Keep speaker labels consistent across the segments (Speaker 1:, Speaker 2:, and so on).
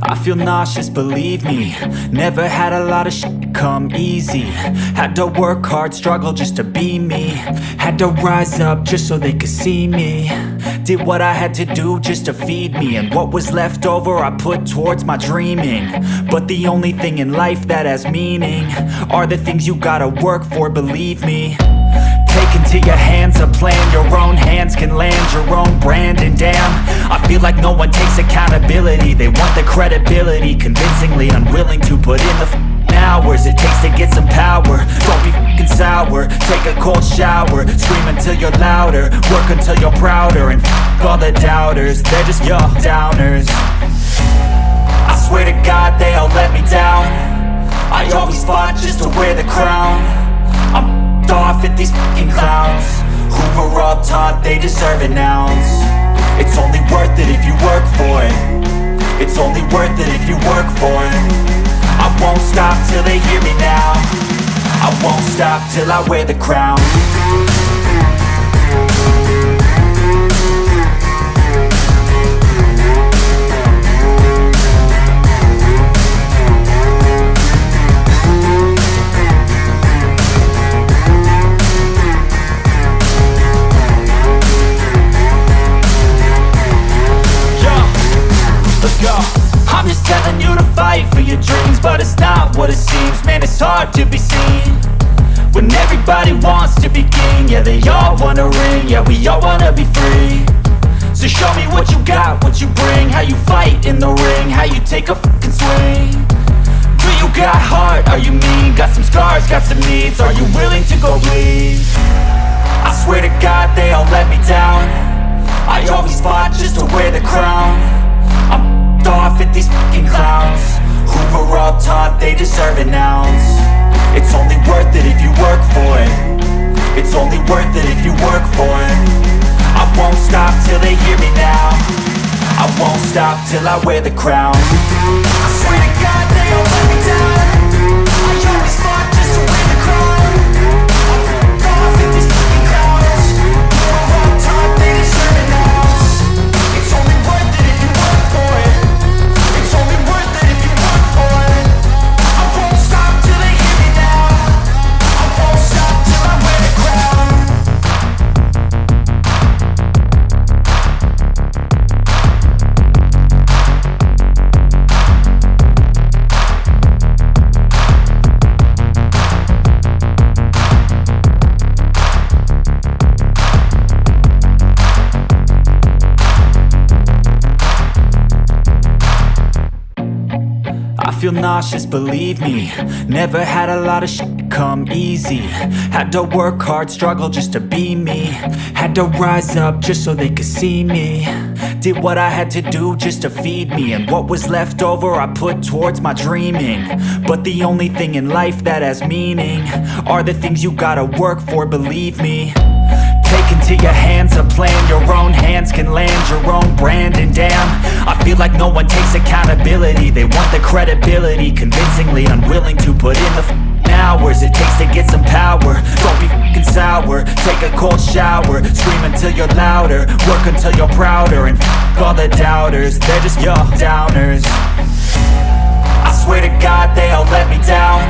Speaker 1: I feel nauseous, believe me. Never had a lot of shit come easy. Had to work hard, struggle just to be me. Had to rise up just so they could see me. Did what I had to do just to feed me, and what was left over I put towards my dreaming. But the only thing in life that has meaning are the things you gotta work for, believe me. Take into your hands a plan, your own hands can land your own brand. And damn, I feel like no one takes accountability. They want the credibility, convincingly unwilling to put in the hours it takes to get some power. Don't be f***ing sour, take a cold shower. Scream until you're louder, work until you're prouder. And f*** all the doubters, they're just your downers. I swear to God they all let me down. I always fought just to wear the crown. I'm off at these fucking clowns who were all taught they deserve an ounce. It's only worth it if you work for it. It's only worth it if you work for it. I won't stop till they hear me now. I won't stop till I wear the crown. I'm just telling you to fight for your dreams, but it's not what it seems. Man, it's hard to be seen when everybody wants to be king. Yeah, they all wanna ring, yeah, we all wanna be free. So show me what you got, what you bring, how you fight in the ring, how you take a fucking swing. Do you got heart, are you mean? Got some scars, got some needs, are you willing to go bleed? I swear to God they all let me down. I always fought just to wear the crown. I'm off at these fucking clowns who were all taught they deserve an ounce. It's only worth it if you work for it. It's only worth it if you work for it. I won't stop till they hear me now. I won't stop till I wear the crown. I swear to God they all let me down. I always fought just to wear the crown. I'm off at these fucking clowns who were all taught they deserve an ounce. It's only worth it if you work for it. It's only worth it if you work for it. I won't stop till they hear me now. I won't stop till I wear the crown. I feel nauseous, believe me. Never had a lot of shit come easy. Had to work hard, struggle just to be me. Had to rise up just so they could see me. Did what I had to do just to feed me, and what was left over I put towards my dreaming. But the only thing in life that has meaning are the things you gotta work for, believe me. Take into your hands a plan, your own hands can land your own brand. And damn, I feel like no one takes accountability. They want the credibility, convincingly unwilling to put in the hours it takes to get some power. Don't be f***ing sour, take a cold shower. Scream until you're louder, work until you're prouder. And f*** all the doubters, they're just your downers. I swear to God they all let me down.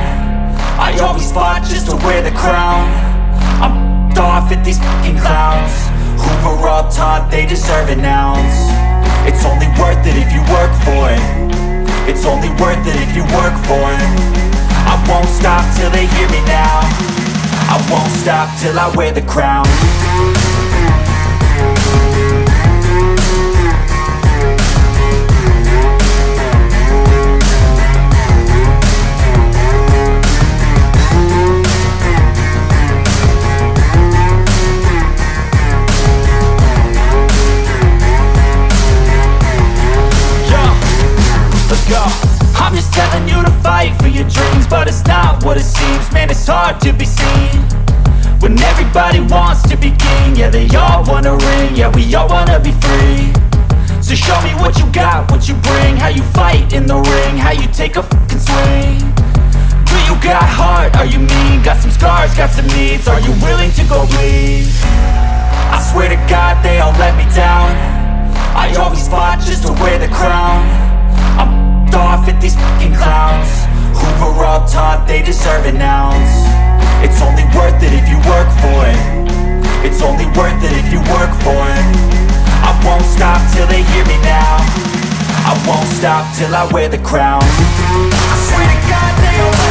Speaker 1: I always fought just to wear the crown. I'm off at these fucking clowns who were all taught they deserve an ounce. It's only worth it if you work for it. It's only worth it if you work for it. I won't stop till they hear me now. I won't stop till I wear the crown. I'm just telling you to fight for your dreams, but it's not what it seems. Man, it's hard to be seen when everybody wants to be king. Yeah, they all wanna ring, yeah, we all wanna be free. So show me what you got, what you bring, how you fight in the ring, how you take a fucking swing. Do you got heart, are you mean? Got some scars, got some needs, are you willing to go bleed? I swear to God they all let me down. I always fought just to wear the crown. I'm it if you work for it. I won't stop till they hear me now. I won't stop till I wear the crown. I swear to God they all